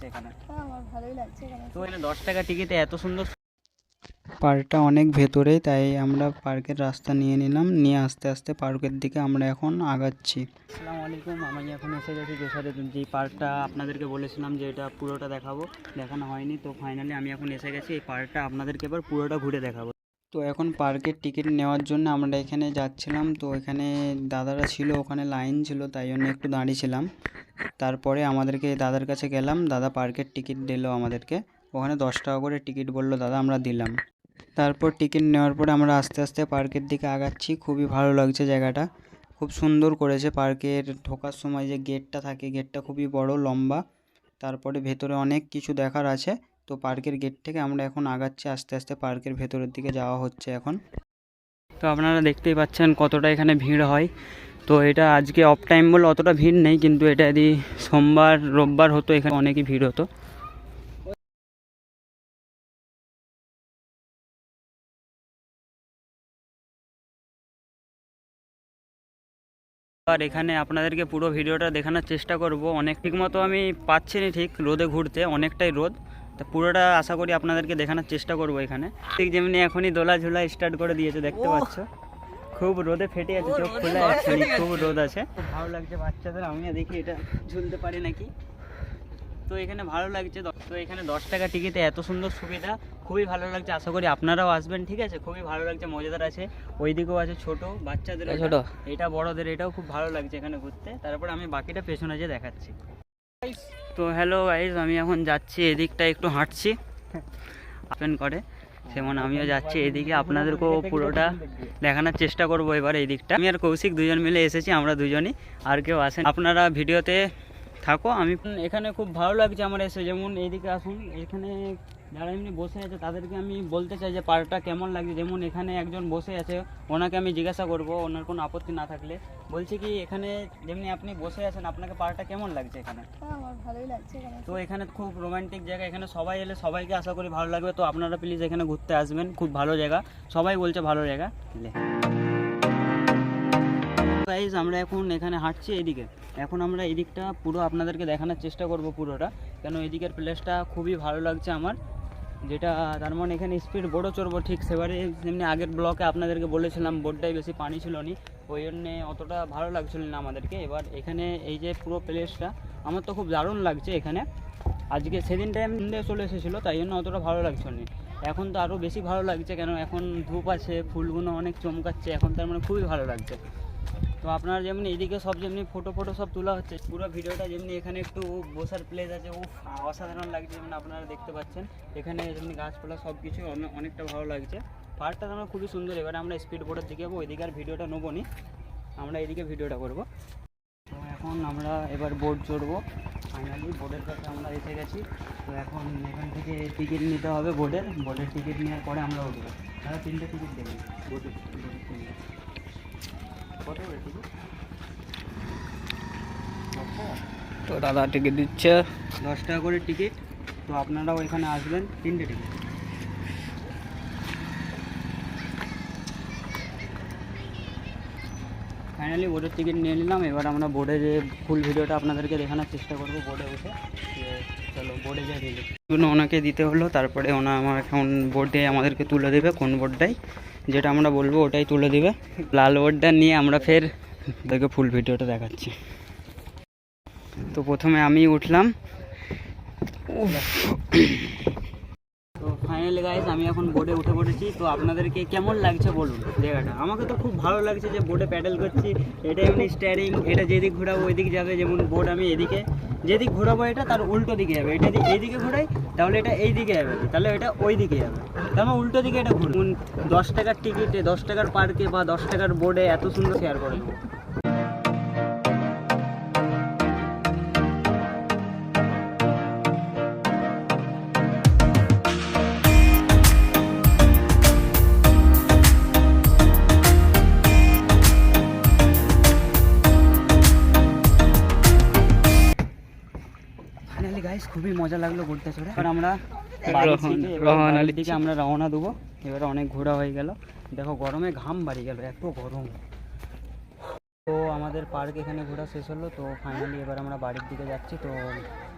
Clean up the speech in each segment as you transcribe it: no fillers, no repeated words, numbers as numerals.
এখানে? আমার ভালোই লাগছে এখানে। তো এখানে 10 টাকা টিকিটে এত সুন্দর। পার্কটা অনেক ভেতরে, তাই আমরা পার্কের রাস্তা নিয়ে নিলাম, নিয়ে আস্তে আস্তে পার্কের দিকে আমরা এখন আগাচ্ছি। আসসালামু আলাইকুম, আমি এখন এসে গেছি যশোরে। যে পার্কটা আপনাদেরকে বলেছিলাম যে এটা পুরোটা দেখাবো, দেখানো হয়নি, তো ফাইনালি আমি এখন এসে গেছি। এই পার্কটা আপনাদেরকে এবার পুরোটা ঘুরে দেখাবো। তো এখন পার্কের টিকিট নেওয়ার জন্য আমরা এখানে যাচ্ছিলাম। তো এখানে দাদারা ছিল, ওখানে লাইন ছিল, তাই জন্য একটু দাঁড়িয়েছিলাম। তারপরে আমাদেরকে দাদার কাছে গেলাম, দাদা পার্কের টিকিট দিল আমাদেরকে। ওখানে 10 টাকা করে টিকিট বললো দাদা, আমরা দিলাম। তারপর টিকিট নেওয়ার পরে আমরা আস্তে আস্তে পার্কের দিকে আগাচ্ছি। খুবই ভালো লাগছে জায়গাটা, খুব সুন্দর করেছে। পার্কের ঢোকার সময় যে গেটটা থাকে, গেটটা খুবই বড় লম্বা। তারপরে ভেতরে অনেক কিছু দেখার আছে। তো পার্কের গেট থেকে আমরা এখন আগাচ্ছি আস্তে আস্তে, পার্কের ভেতরের দিকে যাওয়া হচ্ছে এখন। তো আপনারা দেখতেই পাচ্ছেন কতটা এখানে ভিড় হয়। তো এটা আজকে অফ টাইম বলে অতটা ভিড় নেই, কিন্তু এটা যদি সোমবার রোববার হতো এখানে অনেকই ভিড় হতো। আর এখানে আপনাদেরকে পুরো ভিডিওটা দেখানোর চেষ্টা করব। অনেক ঠিক মতো আমি পাচ্ছি না ঠিক রোদে ঘুরতে, অনেকটাই রোদ। তা পুরোটা আশা করি আপনাদেরকে দেখানোর চেষ্টা করব। এখানে ঠিক যেমনি এখনই দোলা ঝোলা স্টার্ট করে দিয়েছে, দেখতে পাচ্ছ। খুব রোদে ফেটে আছে, চোখ খোলা আছে, খুব রোদ আছে। খুব ভালো লাগছে বাচ্চাদের, আমিও দেখি এটা ঝুলতে পারি নাকি। তো এখানে ভালো লাগছে। তো এখানে 10 টাকা টিকিটে এত সুন্দর সুবিধা, খুবই ভালো লাগছে। আশা করি আপনারাও আসবেন, ঠিক আছে? খুবই ভালো লাগছে, মজাদার আছে। ওইদিকেও আছে ছোট বাচ্চাদের, ছোট এটা বড়দের, এটাও খুব ভালো লাগছে এখানে ঘুরতে। তারপর আমি বাকিটা পেছনে যে দেখাচ্ছি। তো হ্যালো গাইজ, আমি এখন যাচ্ছি এদিকটা, একটু হাঁটছি ওপেন করে, যেমন আমিও যাচ্ছি এদিকে। আপনাদেরকেও পুরোটা দেখানোর চেষ্টা করবো এবার এই দিকটা। আমি আর কৌশিক দুজন মিলে এসেছি, আমরা দুজনই, আর কেউ আসেন। আপনারা ভিডিওতে থাকো। আমি এখানে খুব ভালো লাগছে আমার এসে। যেমন এইদিকে আসুন, এখানে যারা এমনি বসে আছে তাদেরকে আমি বলতে চাই যে পার্কটা কেমন লাগছে। যেমন এখানে একজন বসে আছে, ওনাকে আমি জিজ্ঞাসা করব, ওনার কোনো আপত্তি না থাকলে। বলছি কি, এখানে যেমনি আপনি বসে আছেন, আপনাকে পার্কটা কেমন লাগছে এখানে? আমার ভালোই লাগছে এখানে। তো এখানে খুব রোমান্টিক জায়গা, এখানে সবাই এলে সবাইকে আশা করি ভালো লাগবে। তো আপনারা প্লিজ এখানে ঘুরতে আসবেন, খুব ভালো জায়গা, সবাই বলছে ভালো জায়গা। গাইজ, আমরা এখন এখানে হাঁটছি এদিকে। এখন আমরা এদিকটা পুরো আপনাদেরকে দেখানোর চেষ্টা করব পুরোটা, কেন এদিকের প্লেসটা খুবই ভালো লাগছে আমার। যেটা তার মানে এখানে স্পিড বোটও চড়বো, ঠিক সেবারে যেমনি আগের ব্লকে আপনাদেরকে বলেছিলাম, বোটটাই বেশি পানি ছিল নি, ওই জন্যে অতটা ভালো লাগছিল না আমাদেরকে। এবার এখানে এই যে পুরো প্লেসটা আমার তো খুব দারুণ লাগছে এখানে। আজকে সেদিন টাইম চলে এসেছিলো, তাই জন্য অতটা ভালো লাগছিল না। এখন তো আরও বেশি ভালো লাগছে, কেন এখন ধূপ আছে, ফুলগুলো অনেক চমকাচ্ছে এখন, তার মানে খুবই ভালো লাগছে। তো আপনারা যেমনি এইদিকে সব যেমনি ফটো সব তোলা হচ্ছে, পুরো ভিডিওটা যেমনি এখানে একটু বসার প্লেস আছে, ও অসাধারণ লাগছে। যেমন আপনারা দেখতে পাচ্ছেন এখানে যেমনি গাছপালা সব কিছু অনেকটা ভালো লাগছে। পার্কটা আমার খুবই সুন্দর। এবারে আমরা স্পিড বোটের দিকে যাবো, ওইদিকে আর ভিডিওটা নেবো নি, আমরা এদিকে ভিডিওটা করবো। তো এখন আমরা এবার বোট চড়বো। ফাইনালি বোটের কাছে আমরা এসে গেছি। তো এখন এখান থেকে টিকিট নিতে হবে বোটের টিকিট নেওয়ার পরে আমরা উঠবো। তারা 3টে টিকিট দেবেন বোটের 3টে। কত করে টিকিট? তো দাদা টিকিট দিচ্ছে 10 টাকা করে টিকিট। তো আপনারাও এখানে আসবেন, 3টে টিকিট। ফাইনালি বোর্ডের টিকিট নিয়ে নিলাম। এবার আমরা বোর্ডে যে ফুল ভিডিওটা আপনাদেরকে দেখানোর চেষ্টা করবো বোর্ডে উঠে। চলো বোর্ডে যাই দিলে ওনাকে দিতে হলো, তারপরে ওনা আমার এখন বোর্ডে আমাদেরকে তুলে দেবে। কোন বোর্ডটাই যেটা আমরা বলবো ওটাই তুলে দেবে। লাল বোর্ডটা নিয়ে আমরা ফের দেখে ফুল ভিডিওটা দেখাচ্ছি। তো প্রথমে আমি উঠলাম। তো ফাইনালি গাইস, আমি এখন বোর্ডে উঠে পড়েছি। তো আপনাদেরকে কেমন লাগছে বলুন জায়গাটা? আমাকে তো খুব ভালো লাগছে যে বোর্ডে প্যাডেল করছি। এটা এমনি স্টিয়ারিং, এটা যেদিক ঘোরাবো ওই দিক যাবে। যেমন বোর্ড আমি এদিকে যেদিক ঘোরাবো এটা তার উল্টো দিকে যাবে। এটা এইদিকে ঘোরাই তাহলে এটা এই দিকে যাবে, তাহলে এটা ওই দিকে যাবে, তার মানে উল্টো দিকে এটা ঘুরুন। 10 টাকার টিকিটে, 10 টাকার পার্কে বা 10 টাকার বোর্ডে এত সুন্দর শেয়ার করে দেবো। গাইস, খুবই মজা লাগলো ঘুরতে চড়ে। এবার আমরা বাড়ির দিকে আমরা রওনা দেবো। এবারে অনেক ঘোরা হয়ে গেল, দেখো গরমে ঘাম বাড়ি গেল, এত গরম। তো আমাদের পার্ক এখানে ঘোরা শেষ হলো, তো ফাইনালি এবার আমরা বাড়ির দিকে যাচ্ছি। তো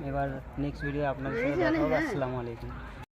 এবার নেক্সট ভিডিও আপনাদের সাথে দেখা হবে। আসসালামু আলাইকুম।